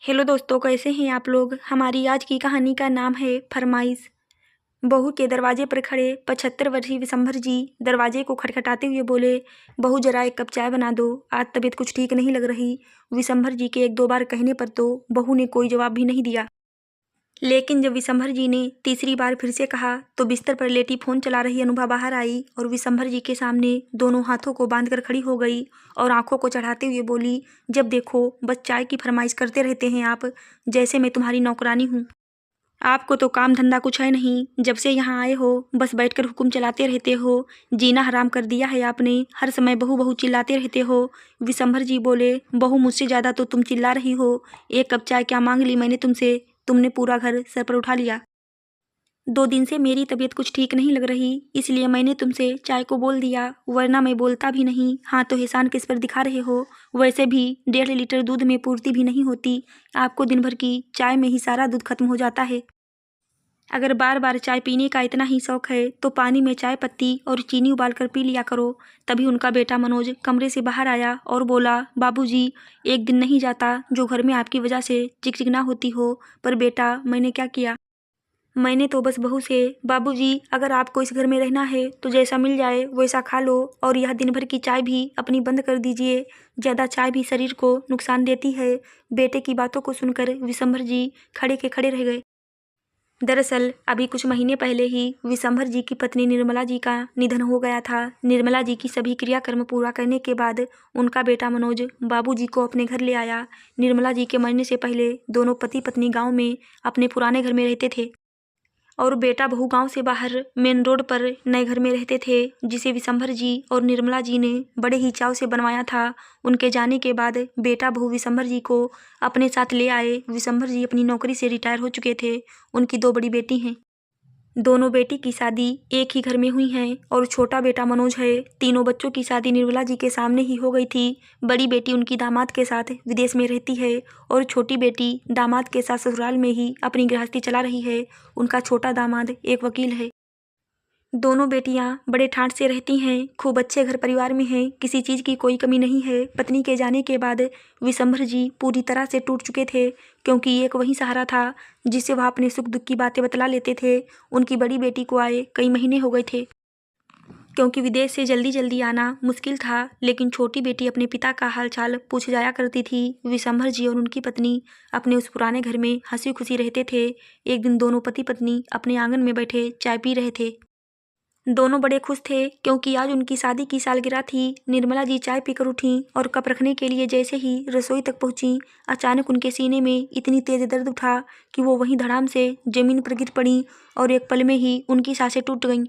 Hello दोस्तों, कैसे हैं आप लोग। हमारी आज की कहानी का नाम है फरमाइश। बहू के दरवाजे पर खड़े 75 वर्षीय विशंभर जी दरवाजे को खटखटाते हुए बोले, बहू जरा एक कप चाय बना दो, आज तबीयत कुछ ठीक नहीं लग रही। विशंभर जी के एक दो बार कहने पर तो बहू ने कोई जवाब भी नहीं दिया, लेकिन जब विशंभर जी ने तीसरी बार फिर से कहा तो बिस्तर पर लेटी फोन चला रही अनुभा बाहर आई और विशंभर जी के सामने दोनों हाथों को बांधकर खड़ी हो गई और आंखों को चढ़ाते हुए बोली, जब देखो बस चाय की फरमाइश करते रहते हैं आप, जैसे मैं तुम्हारी नौकरानी हूँ। आपको तो काम धंधा कुछ है नहीं, जब से यहाँ आए हो बस बैठकर हुक्म चलाते रहते हो। जीना हराम कर दिया है आपने, हर समय बहू बहू चिल्लाते रहते हो। विशंभर जी बोले, बहू मुझसे ज़्यादा तो तुम चिल्ला रही हो। एक कप चाय क्या मांग ली मैंने तुमसे, तुमने पूरा घर सर पर उठा लिया। 2 दिन से मेरी तबीयत कुछ ठीक नहीं लग रही, इसलिए मैंने तुमसे चाय को बोल दिया, वरना मैं बोलता भी नहीं। हाँ तो एहसान किस पर दिखा रहे हो, वैसे भी 1.5 लीटर दूध में पूर्ति भी नहीं होती, आपको दिन भर की चाय में ही सारा दूध खत्म हो जाता है। अगर बार बार चाय पीने का इतना ही शौक है तो पानी में चाय पत्ती और चीनी उबालकर पी लिया करो। तभी उनका बेटा मनोज कमरे से बाहर आया और बोला, बाबूजी, एक दिन नहीं जाता जो घर में आपकी वजह से चिकचिकना होती हो। पर बेटा, मैंने क्या किया। मैंने तो बस बहू से, बाबूजी, अगर आपको इस घर में रहना है तो जैसा मिल जाए वैसा खा लो, और यह दिन भर की चाय भी अपनी बंद कर दीजिए, ज़्यादा चाय भी शरीर को नुकसान देती है। बेटे की बातों को सुनकर विशंभर जी खड़े के खड़े रह गए। दरअसल अभी कुछ महीने पहले ही विशंभर जी की पत्नी निर्मला जी का निधन हो गया था। निर्मला जी की सभी क्रियाकर्म पूरा करने के बाद उनका बेटा मनोज बाबूजी को अपने घर ले आया। निर्मला जी के मरने से पहले दोनों पति पत्नी गांव में अपने पुराने घर में रहते थे और बेटा बहू गांव से बाहर मेन रोड पर नए घर में रहते थे, जिसे विशंभर जी और निर्मला जी ने बड़े ही चाव से बनवाया था। उनके जाने के बाद बेटा बहू विशंभर जी को अपने साथ ले आए। विशंभर जी अपनी नौकरी से रिटायर हो चुके थे। उनकी 2 बड़ी बेटी हैं। दोनों बेटी की शादी एक ही घर में हुई है और छोटा बेटा मनोज है। तीनों बच्चों की शादी निर्मला जी के सामने ही हो गई थी। बड़ी बेटी उनकी दामाद के साथ विदेश में रहती है और छोटी बेटी दामाद के साथ ससुराल में ही अपनी गृहस्थी चला रही है। उनका छोटा दामाद एक वकील है। दोनों बेटियां बड़े ठाठ से रहती हैं, खूब अच्छे घर परिवार में हैं, किसी चीज़ की कोई कमी नहीं है। पत्नी के जाने के बाद विशंभर जी पूरी तरह से टूट चुके थे, क्योंकि एक वही सहारा था जिससे वह अपने सुख दुख की बातें बतला लेते थे। उनकी बड़ी बेटी को आए कई महीने हो गए थे, क्योंकि विदेश से जल्दी जल्दी आना मुश्किल था, लेकिन छोटी बेटी अपने पिता का हालचाल पूछ जाया करती थी। विशंभर जी और उनकी पत्नी अपने उस पुराने घर में हंसी खुशी रहते थे। एक दिन दोनों पति पत्नी अपने आंगन में बैठे चाय पी रहे थे। दोनों बड़े खुश थे क्योंकि आज उनकी शादी की सालगिरह थी। निर्मला जी चाय पीकर उठीं और कप रखने के लिए जैसे ही रसोई तक पहुंची, अचानक उनके सीने में इतनी तेज दर्द उठा कि वो वहीं धड़ाम से जमीन पर गिर पड़ी और एक पल में ही उनकी सांसें टूट गईं।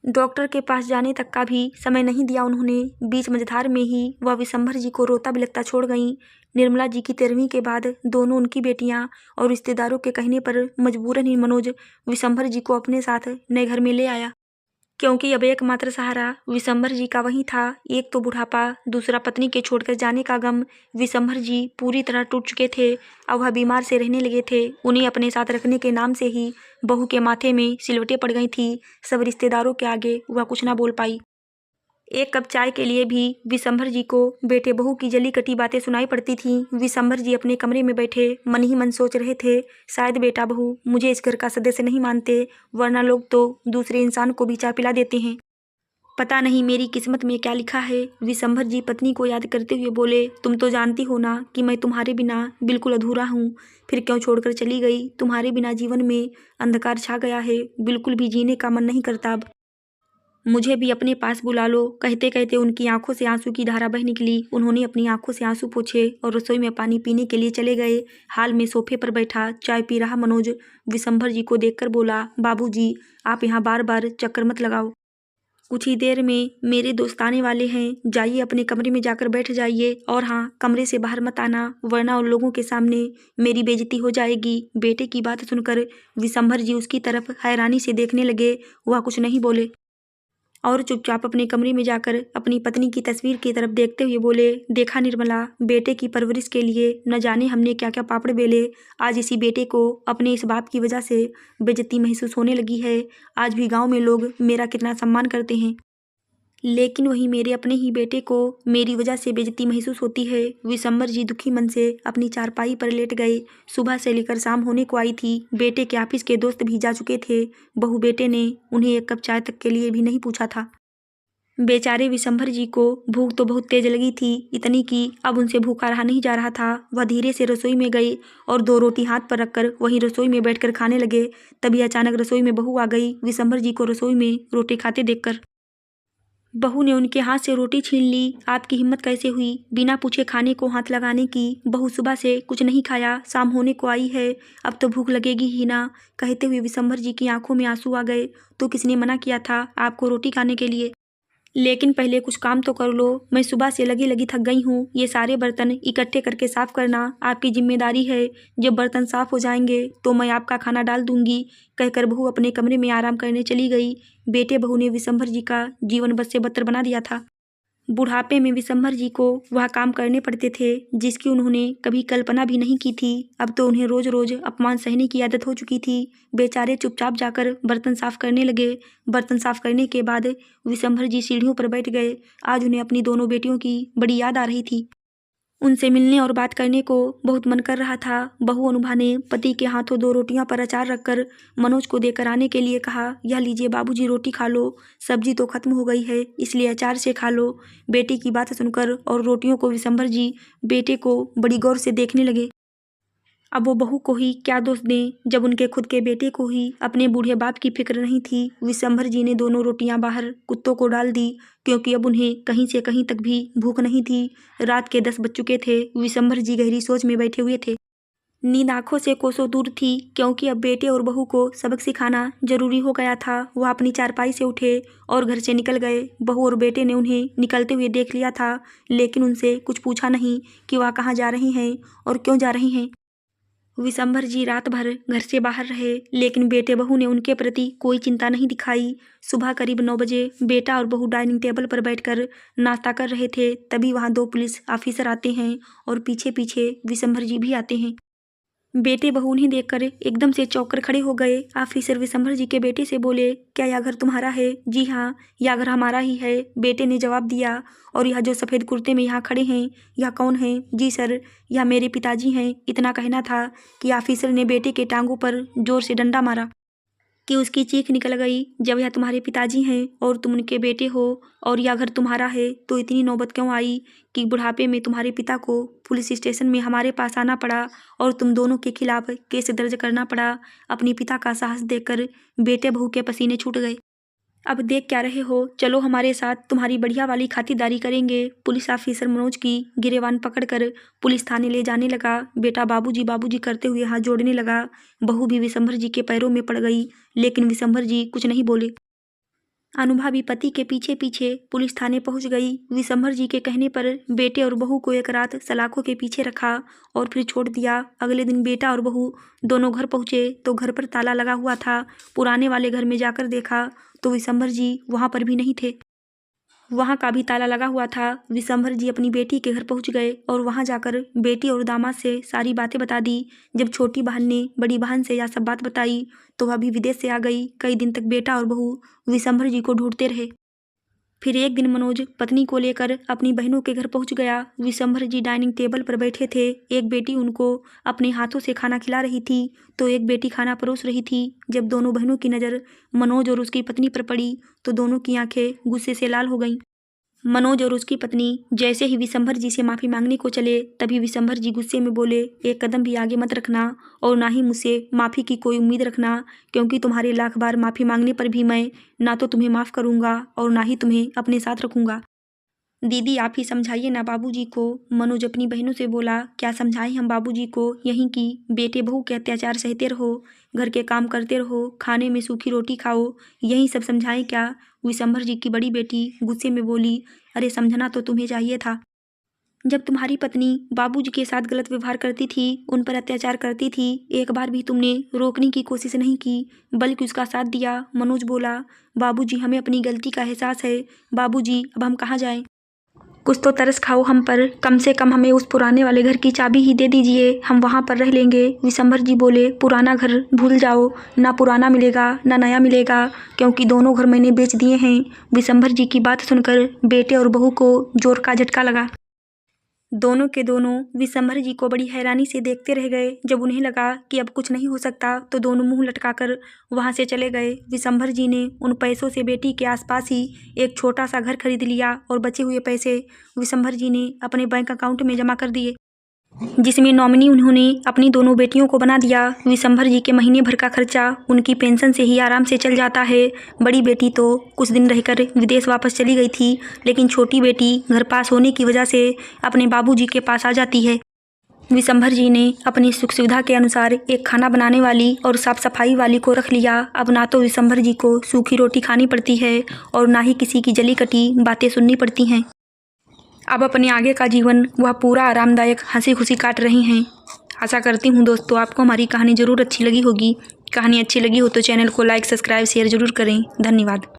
डॉक्टर के पास जाने तक का भी समय नहीं दिया उन्होंने। बीच मझधार में ही वह विशंभर जी को रोता बिलखता छोड़ गईं। निर्मला जी की 13वीं के बाद दोनों उनकी बेटियां और रिश्तेदारों के कहने पर मजबूरन ही मनोज विशंभर जी को अपने साथ नए घर में ले आया, क्योंकि अब एकमात्र सहारा विशंभर जी का वही था। एक तो बुढ़ापा, दूसरा पत्नी के छोड़कर जाने का गम। विशंभर जी पूरी तरह टूट चुके थे। अब वह बीमार से रहने लगे थे। उन्हें अपने साथ रखने के नाम से ही बहू के माथे में सिलवटें पड़ गई थी। सब रिश्तेदारों के आगे वह कुछ ना बोल पाई। एक कप चाय के लिए भी विशंभर जी को बेटे बहू की जली कटी बातें सुनाई पड़ती थीं। विशंभर जी अपने कमरे में बैठे मन ही मन सोच रहे थे, शायद बेटा बहू मुझे इस घर का सदस्य नहीं मानते, वरना लोग तो दूसरे इंसान को भी चाय पिला देते हैं। पता नहीं मेरी किस्मत में क्या लिखा है। विशंभर जी पत्नी को याद करते हुए बोले, तुम तो जानती हो ना कि मैं तुम्हारे बिना बिल्कुल अधूरा हूँ। फिर क्यों छोड़कर चली गई। तुम्हारे बिना जीवन में अंधकार छा गया है, बिल्कुल भी जीने का मन नहीं करता अब। मुझे भी अपने पास बुला लो। कहते कहते उनकी आंखों से आंसू की धारा बह निकली। उन्होंने अपनी आंखों से आंसू पोंछे और रसोई में पानी पीने के लिए चले गए। हाल में सोफे पर बैठा चाय पी रहा मनोज विशंभर जी को देखकर बोला, बाबूजी, आप यहाँ बार बार चक्कर मत लगाओ। कुछ ही देर में मेरे दोस्त आने वाले हैं, जाइए अपने कमरे में जाकर बैठ जाइए, और हाँ, कमरे से बाहर मत आना, वरना उन लोगों के सामने मेरी बेइज्जती हो जाएगी। बेटे की बात सुनकर विशंभर जी उसकी तरफ हैरानी से देखने लगे। वह कुछ नहीं बोले और चुपचाप अपने कमरे में जाकर अपनी पत्नी की तस्वीर की तरफ देखते हुए बोले, देखा निर्मला, बेटे की परवरिश के लिए न जाने हमने क्या क्या पापड़ बेले। आज इसी बेटे को अपने इस बाप की वजह से बेइज्जती महसूस होने लगी है। आज भी गांव में लोग मेरा कितना सम्मान करते हैं, लेकिन वहीं मेरे अपने ही बेटे को मेरी वजह से बेइज्जती महसूस होती है। विशंबर जी दुखी मन से अपनी चारपाई पर लेट गए। सुबह से लेकर शाम होने को आई थी। बेटे के ऑफिस के दोस्त भी जा चुके थे। बहू बेटे ने उन्हें एक कप चाय तक के लिए भी नहीं पूछा था। बेचारे विशंभर जी को भूख तो बहुत तेज लगी थी, इतनी कि अब उनसे भूखा रहा नहीं जा रहा था। वह धीरे से रसोई में गए और 2 रोटी हाथ पर रखकर वहीं रसोई में बैठकर खाने लगे। तभी अचानक रसोई में बहू आ गई। विशंभर जी को रसोई में रोटी खाते देखकर बहू ने उनके हाथ से रोटी छीन ली। आपकी हिम्मत कैसे हुई बिना पूछे खाने को हाथ लगाने की? बहू सुबह से कुछ नहीं खाया, शाम होने को आई है, अब तो भूख लगेगी ही ना। कहते हुए विशंभर जी की आंखों में आंसू आ गए। तो किसने मना किया था आपको रोटी खाने के लिए? लेकिन पहले कुछ काम तो कर लो। मैं सुबह से लगी लगी थक गई हूँ। ये सारे बर्तन इकट्ठे करके साफ करना आपकी जिम्मेदारी है। जब बर्तन साफ हो जाएंगे तो मैं आपका खाना डाल दूंगी। कहकर बहू अपने कमरे में आराम करने चली गई। बेटे बहू ने विशंभर जी का जीवन बद से बदतर बना दिया था। बुढ़ापे में विशंभर जी को वह काम करने पड़ते थे जिसकी उन्होंने कभी कल्पना भी नहीं की थी। अब तो उन्हें रोज रोज अपमान सहने की आदत हो चुकी थी। बेचारे चुपचाप जाकर बर्तन साफ करने लगे। बर्तन साफ करने के बाद विशंभर जी सीढ़ियों पर बैठ गए। आज उन्हें अपनी दोनों बेटियों की बड़ी याद आ रही थी। उनसे मिलने और बात करने को बहुत मन कर रहा था। बहू अनुभा ने पति के हाथों 2 रोटियां पर अचार रखकर मनोज को देकर आने के लिए कहा, यह लीजिए बाबूजी रोटी खा लो, सब्जी तो खत्म हो गई है इसलिए अचार से खा लो। बेटी की बात सुनकर और रोटियों को विशंभर जी बेटे को बड़ी गौर से देखने लगे। अब वो बहू को ही क्या दोष दें जब उनके खुद के बेटे को ही अपने बूढ़े बाप की फिक्र नहीं थी। विशंभर जी ने दोनों रोटियां बाहर कुत्तों को डाल दी क्योंकि अब उन्हें कहीं से कहीं तक भी भूख नहीं थी। रात के 10 बज चुके थे। विशंभर जी गहरी सोच में बैठे हुए थे। नींद आंखों से कोसों दूर थी क्योंकि अब बेटे और बहू को सबक सिखाना जरूरी हो गया था। वह अपनी चारपाई से उठे और घर से निकल गए। बहू और बेटे ने उन्हें निकलते हुए देख लिया था लेकिन उनसे कुछ पूछा नहीं कि वह कहाँ जा रहे हैं और क्यों जा रहे हैं। विशंभर जी रात भर घर से बाहर रहे लेकिन बेटे बहू ने उनके प्रति कोई चिंता नहीं दिखाई। सुबह करीब 9 बजे बेटा और बहू डाइनिंग टेबल पर बैठकर नाश्ता कर रहे थे। तभी वहां 2 पुलिस ऑफिसर आते हैं और पीछे पीछे विशंभर जी भी आते हैं। बेटे बहू उन्हें देखकर एकदम से चौंक कर खड़े हो गए। ऑफिसर विशंभर जी के बेटे से बोले, क्या यह घर तुम्हारा है? जी हाँ, यह घर हमारा ही है, बेटे ने जवाब दिया। और यह जो सफ़ेद कुर्ते में यहाँ खड़े हैं यह कौन हैं? जी सर, यह मेरे पिताजी हैं। इतना कहना था कि ऑफिसर ने बेटे के टांगों पर जोर से डंडा मारा कि उसकी चीख निकल गई। जब यह तुम्हारे पिताजी हैं और तुम उनके बेटे हो और यह घर तुम्हारा है तो इतनी नौबत क्यों आई कि बुढ़ापे में तुम्हारे पिता को पुलिस स्टेशन में हमारे पास आना पड़ा और तुम दोनों के खिलाफ केस दर्ज करना पड़ा। अपने पिता का साहस देखकर बेटे बहू के पसीने छूट गए। अब देख क्या रहे हो, चलो हमारे साथ, तुम्हारी बढ़िया वाली खातिरदारी करेंगे। पुलिस ऑफिसर मनोज की गिरेबान पकड़कर पुलिस थाने ले जाने लगा। बेटा बाबूजी बाबूजी करते हुए हाथ जोड़ने लगा। बहू भी विशंभर जी के पैरों में पड़ गई लेकिन विशंभर जी कुछ नहीं बोले। अनुभा भी पति के पीछे पीछे पुलिस थाने पहुंच गई। विशंभर जी के कहने पर बेटे और बहू को एक रात सलाखों के पीछे रखा और फिर छोड़ दिया। अगले दिन बेटा और बहू दोनों घर पहुंचे तो घर पर ताला लगा हुआ था। पुराने वाले घर में जाकर देखा तो विशंभर जी वहां पर भी नहीं थे। वहां का भी ताला लगा हुआ था। विशंभर जी अपनी बेटी के घर पहुंच गए और वहां जाकर बेटी और दामाद से सारी बातें बता दी। जब छोटी बहन ने बड़ी बहन से यह सब बात बताई तो वह भी विदेश से आ गई। कई दिन तक बेटा और बहू विशंभर जी को ढूंढते रहे। फिर एक दिन मनोज पत्नी को लेकर अपनी बहनों के घर पहुंच गया। विशंभर जी डाइनिंग टेबल पर बैठे थे। एक बेटी उनको अपने हाथों से खाना खिला रही थी तो एक बेटी खाना परोस रही थी। जब दोनों बहनों की नज़र मनोज और उसकी पत्नी पर पड़ी तो दोनों की आंखें गुस्से से लाल हो गईं। मनोज और उसकी पत्नी जैसे ही विशंभर जी से माफ़ी मांगने को चले तभी विशंभर जी गुस्से में बोले, एक कदम भी आगे मत रखना और ना ही मुझसे माफ़ी की कोई उम्मीद रखना क्योंकि तुम्हारे लाख बार माफ़ी मांगने पर भी मैं ना तो तुम्हें माफ़ करूँगा और ना ही तुम्हें अपने साथ रखूँगा। दीदी आप ही समझाइए ना बाबूजी को। मनोज अपनी बहनों से बोला, क्या समझाएं हम बाबूजी को, यहीं की बेटे बहू के अत्याचार सहते रहो, घर के काम करते रहो, खाने में सूखी रोटी खाओ, यही सब समझाएं क्या? विशंभर जी की बड़ी बेटी गुस्से में बोली, अरे समझना तो तुम्हें चाहिए था। जब तुम्हारी पत्नी बाबूजी के साथ गलत व्यवहार करती थी, उन पर अत्याचार करती थी, एक बार भी तुमने रोकने की कोशिश नहीं की बल्कि उसका साथ दिया। मनोज बोला, बाबूजी हमें अपनी गलती का एहसास है। बाबूजी अब हम कहाँ जाएं? कुछ तो तरस खाओ हम पर, कम से कम हमें उस पुराने वाले घर की चाबी ही दे दीजिए, हम वहाँ पर रह लेंगे। विशंभर जी बोले, पुराना घर भूल जाओ, ना पुराना मिलेगा ना नया मिलेगा, क्योंकि दोनों घर मैंने बेच दिए हैं। विशंभर जी की बात सुनकर बेटे और बहू को जोर का झटका लगा। दोनों के दोनों विशंभर जी को बड़ी हैरानी से देखते रह गए। जब उन्हें लगा कि अब कुछ नहीं हो सकता तो दोनों मुंह लटकाकर वहां से चले गए। विशंभर जी ने उन पैसों से बेटी के आसपास ही एक छोटा सा घर खरीद लिया और बचे हुए पैसे विशंभर जी ने अपने बैंक अकाउंट में जमा कर दिए, जिसमें नॉमिनी उन्होंने अपनी दोनों बेटियों को बना दिया। विशंभर जी के महीने भर का खर्चा उनकी पेंशन से ही आराम से चल जाता है। बड़ी बेटी तो कुछ दिन रहकर विदेश वापस चली गई थी, लेकिन छोटी बेटी घर पास होने की वजह से अपने बाबूजी के पास आ जाती है। विशंभर जी ने अपनी सुख सुविधा के अनुसार एक खाना बनाने वाली और साफ सफाई वाली को रख लिया। अब ना तो विशंभर जी को सूखी रोटी खानी पड़ती है और ना ही किसी की जली कटी बातें सुननी पड़ती हैं। अब अपने आगे का जीवन वह पूरा आरामदायक हंसी खुशी काट रही हैं। आशा करती हूँ दोस्तों आपको हमारी कहानी ज़रूर अच्छी लगी होगी। कहानी अच्छी लगी हो तो चैनल को लाइक सब्सक्राइब शेयर ज़रूर करें। धन्यवाद।